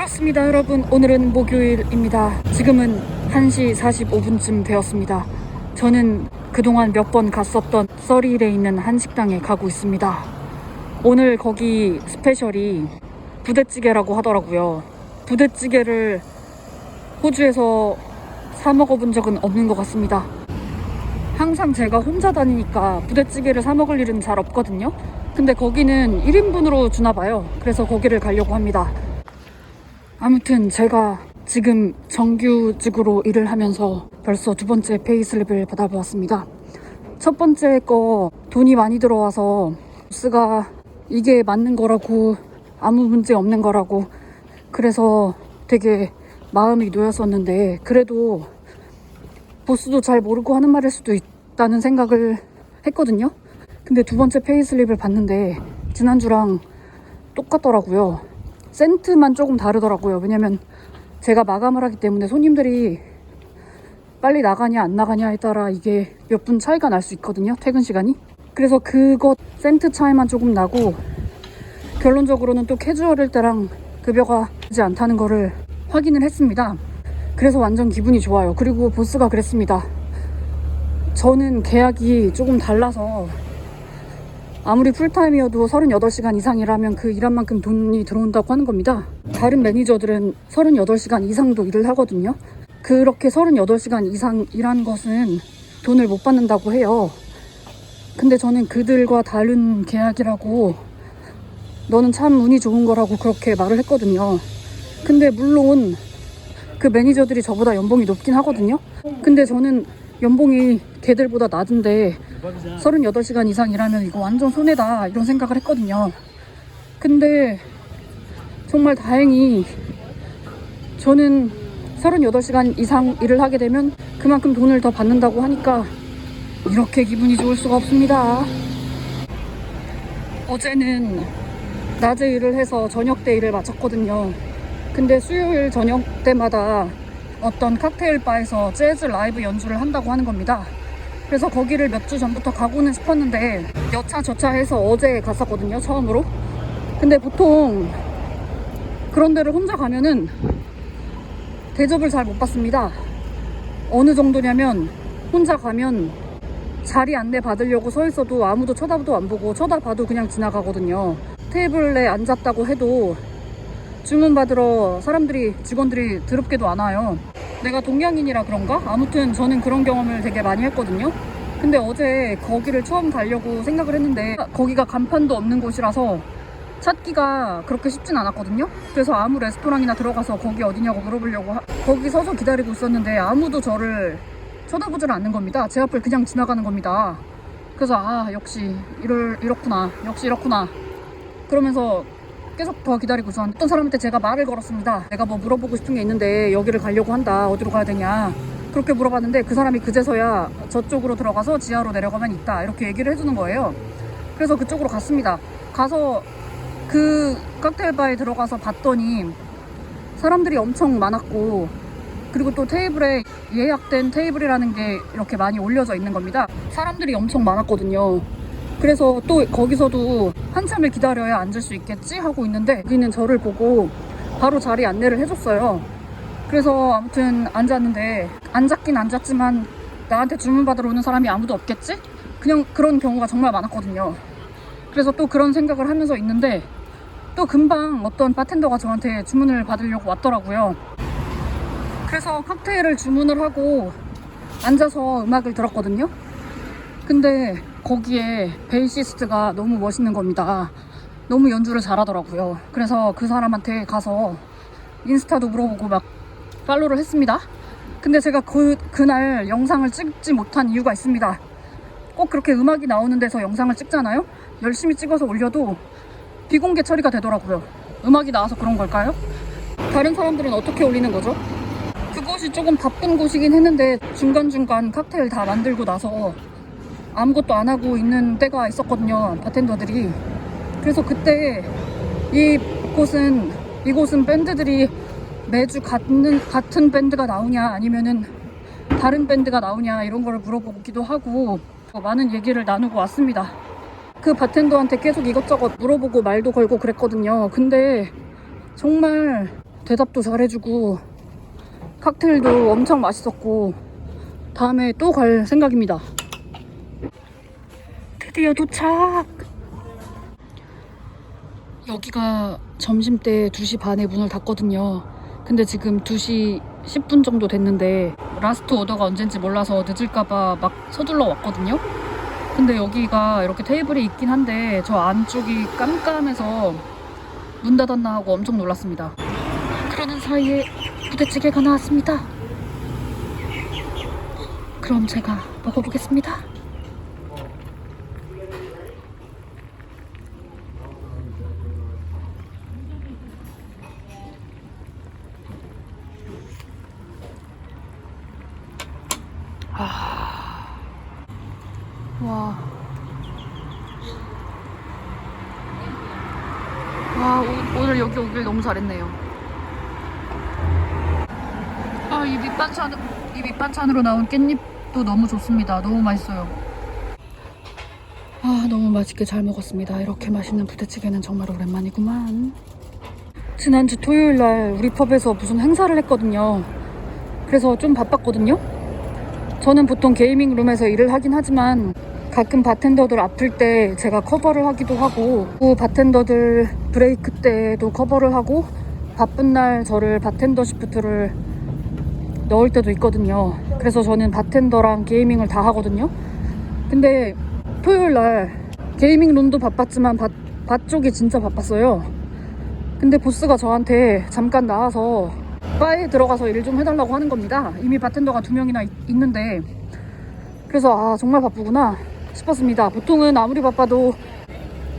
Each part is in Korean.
반갑습니다 여러분. 오늘은 목요일입니다. 지금은 1시 45분쯤 되었습니다. 저는 그동안 몇 번 갔었던 서리힐에 있는 한식당에 가고 있습니다. 오늘 거기 스페셜이 부대찌개라고 하더라고요. 부대찌개를 호주에서 사 먹어본 적은 없는 것 같습니다. 항상 제가 혼자 다니니까 부대찌개를 사 먹을 일은 잘 없거든요. 근데 거기는 1인분으로 주나 봐요. 그래서 거기를 가려고 합니다. 아무튼 제가 지금 정규직으로 일을 하면서 벌써 두 번째 페이슬립을 받아보았습니다. 첫 번째 거 돈이 많이 들어와서 보스가 이게 맞는 거라고, 아무 문제 없는 거라고, 그래서 되게 마음이 놓였었는데, 그래도 보스도 잘 모르고 하는 말일 수도 있다는 생각을 했거든요. 근데 두 번째 페이슬립을 봤는데 지난주랑 똑같더라고요. 센트만 조금 다르더라고요. 왜냐면 제가 마감을 하기 때문에 손님들이 빨리 나가냐 안 나가냐에 따라 이게 몇 분 차이가 날 수 있거든요, 퇴근 시간이. 그래서 그것 센트 차이만 조금 나고, 결론적으로는 또 캐주얼일 때랑 급여가 되지 않다는 거를 확인을 했습니다. 그래서 완전 기분이 좋아요. 그리고 보스가 그랬습니다. 저는 계약이 조금 달라서 아무리 풀타임이어도 38시간 이상 일하면 그 일한 만큼 돈이 들어온다고 하는 겁니다. 다른 매니저들은 38시간 이상도 일을 하거든요. 그렇게 38시간 이상 일한 것은 돈을 못 받는다고 해요. 근데 저는 그들과 다른 계약이라고, 너는 참 운이 좋은 거라고 그렇게 말을 했거든요. 근데 물론 그 매니저들이 저보다 연봉이 높긴 하거든요. 근데 저는 연봉이 걔들보다 낮은데 38시간 이상 일하면 이거 완전 손해다, 이런 생각을 했거든요. 근데 정말 다행히 저는 38시간 이상 일을 하게 되면 그만큼 돈을 더 받는다고 하니까 이렇게 기분이 좋을 수가 없습니다. 어제는 낮에 일을 해서 저녁 때 일을 마쳤거든요. 근데 수요일 저녁 때마다 어떤 칵테일 바에서 재즈 라이브 연주를 한다고 하는 겁니다. 그래서 거기를 몇 주 전부터 가고는 싶었는데 여차저차 해서 어제 갔었거든요, 처음으로. 근데 보통 그런 데를 혼자 가면은 대접을 잘 못 받습니다. 어느 정도냐면 혼자 가면 자리 안내 받으려고 서 있어도 아무도 쳐다도 안 보고, 쳐다봐도 그냥 지나가거든요. 테이블에 앉았다고 해도 주문 받으러 사람들이, 직원들이 더럽게도 안 와요. 내가 동양인이라 그런가? 아무튼 저는 그런 경험을 되게 많이 했거든요. 근데 어제 거기를 처음 가려고 생각을 했는데 거기가 간판도 없는 곳이라서 찾기가 그렇게 쉽진 않았거든요. 그래서 아무 레스토랑이나 들어가서 거기 어디냐고 물어보려고 거기 서서 기다리고 있었는데 아무도 저를 쳐다보질 않는 겁니다. 제 앞을 그냥 지나가는 겁니다. 그래서 역시 이렇구나, 역시 이렇구나 그러면서 계속 더 기다리고 있었는데 어떤 사람한테 제가 말을 걸었습니다. 내가 뭐 물어보고 싶은 게 있는데 여기를 가려고 한다, 어디로 가야 되냐, 그렇게 물어봤는데 그 사람이 그제서야 저쪽으로 들어가서 지하로 내려가면 있다, 이렇게 얘기를 해주는 거예요. 그래서 그쪽으로 갔습니다. 가서 그 칵테일 바에 들어가서 봤더니 사람들이 엄청 많았고, 그리고 또 테이블에 예약된 테이블이라는 게 이렇게 많이 올려져 있는 겁니다. 사람들이 엄청 많았거든요. 그래서 또 거기서도 한참을 기다려야 앉을 수 있겠지 하고 있는데 여기는 저를 보고 바로 자리 안내를 해줬어요. 그래서 아무튼 앉았는데, 앉았긴 앉았지만 나한테 주문 받으러 오는 사람이 아무도 없겠지? 그냥 그런 경우가 정말 많았거든요. 그래서 또 그런 생각을 하면서 있는데 또 금방 어떤 바텐더가 저한테 주문을 받으려고 왔더라고요. 그래서 칵테일을 주문을 하고 앉아서 음악을 들었거든요. 근데 거기에 베이시스트가 너무 멋있는 겁니다. 너무 연주를 잘하더라고요. 그래서 그 사람한테 가서 인스타도 물어보고 막 팔로우를 했습니다. 근데 제가 그날 영상을 찍지 못한 이유가 있습니다. 꼭 그렇게 음악이 나오는 데서 영상을 찍잖아요? 열심히 찍어서 올려도 비공개 처리가 되더라고요. 음악이 나와서 그런 걸까요? 다른 사람들은 어떻게 올리는 거죠? 그곳이 조금 바쁜 곳이긴 했는데 중간중간 칵테일 다 만들고 나서 아무것도 안 하고 있는 때가 있었거든요, 바텐더들이. 그래서 그때 이곳은 밴드들이 매주 같은 밴드가 나오냐 아니면은 다른 밴드가 나오냐 이런 거를 물어보기도 하고 많은 얘기를 나누고 왔습니다. 그 바텐더한테 계속 이것저것 물어보고 말도 걸고 그랬거든요. 근데 정말 대답도 잘해주고 칵테일도 엄청 맛있었고 다음에 또 갈 생각입니다. 드디어 도착! 여기가 점심때 2시 반에 문을 닫거든요. 근데 지금 2시 10분 정도 됐는데 라스트 오더가 언젠지 몰라서 늦을까봐 막 서둘러 왔거든요. 근데 여기가 이렇게 테이블이 있긴 한데 저 안쪽이 깜깜해서 문 닫았나 하고 엄청 놀랐습니다. 그러는 사이에 부대찌개가 나왔습니다. 그럼 제가 먹어보겠습니다. 와. 와, 오늘 여기 오길 너무 잘했네요. 아, 이 밑반찬으로 나온 깻잎도 너무 좋습니다. 너무 맛있어요. 아, 너무 맛있게 잘 먹었습니다. 이렇게 맛있는 부대찌개는 정말 오랜만이구만. 지난주 토요일날 우리 펍에서 무슨 행사를 했거든요. 그래서 좀 바빴거든요. 저는 보통 게이밍룸에서 일을 하긴 하지만 가끔 바텐더들 아플 때 제가 커버를 하기도 하고 그 바텐더들 브레이크 때도 커버를 하고 바쁜 날 저를 바텐더 시프트를 넣을 때도 있거든요. 그래서 저는 바텐더랑 게이밍을 다 하거든요. 근데 토요일날 게이밍룸도 바빴지만 바 쪽이 진짜 바빴어요. 근데 보스가 저한테 잠깐 나와서 바에 들어가서 일 좀 해달라고 하는 겁니다. 이미 바텐더가 2명이나 있는데 그래서 아 정말 바쁘구나 싶었습니다. 보통은 아무리 바빠도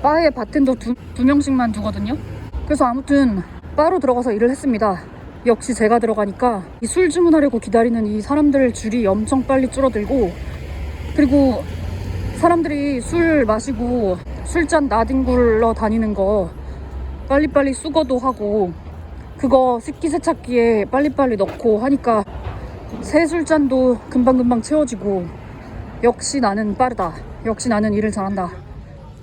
바에 바텐더 두 명씩만 두거든요. 그래서 아무튼 바로 들어가서 일을 했습니다. 역시 제가 들어가니까 이 술 주문하려고 기다리는 이 사람들 줄이 엄청 빨리 줄어들고 그리고 사람들이 술 마시고 술잔 나뒹굴러 다니는 거 빨리빨리 수거도 하고 그거 식기세척기에 빨리빨리 넣고 하니까 새 술잔도 금방금방 채워지고 역시 나는 빠르다. 역시 나는 일을 잘한다.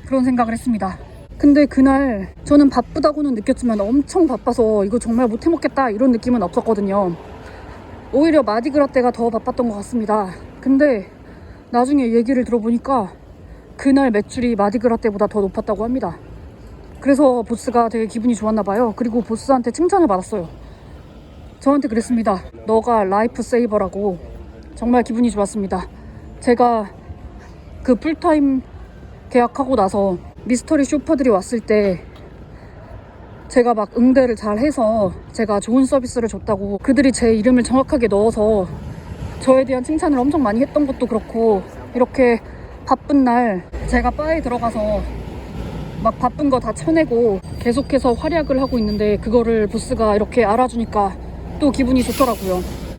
그런 생각을 했습니다. 근데 그날 저는 바쁘다고는 느꼈지만 엄청 바빠서 이거 정말 못 해먹겠다 이런 느낌은 없었거든요. 오히려 마디그라 때가 더 바빴던 것 같습니다. 근데 나중에 얘기를 들어보니까 그날 매출이 마디그라 때보다 더 높았다고 합니다. 그래서 보스가 되게 기분이 좋았나 봐요. 그리고 보스한테 칭찬을 받았어요. 저한테 그랬습니다. 너가 라이프 세이버라고. 정말 기분이 좋았습니다. 제가 그 풀타임 계약하고 나서 미스터리 쇼퍼들이 왔을 때 제가 막 응대를 잘 해서 제가 좋은 서비스를 줬다고 그들이 제 이름을 정확하게 넣어서 저에 대한 칭찬을 엄청 많이 했던 것도 그렇고 이렇게 바쁜 날 제가 바에 들어가서 막 바쁜 거 다 쳐내고 계속해서 활약을 하고 있는데 그거를 보스가 이렇게 알아주니까 또 기분이 좋더라고요.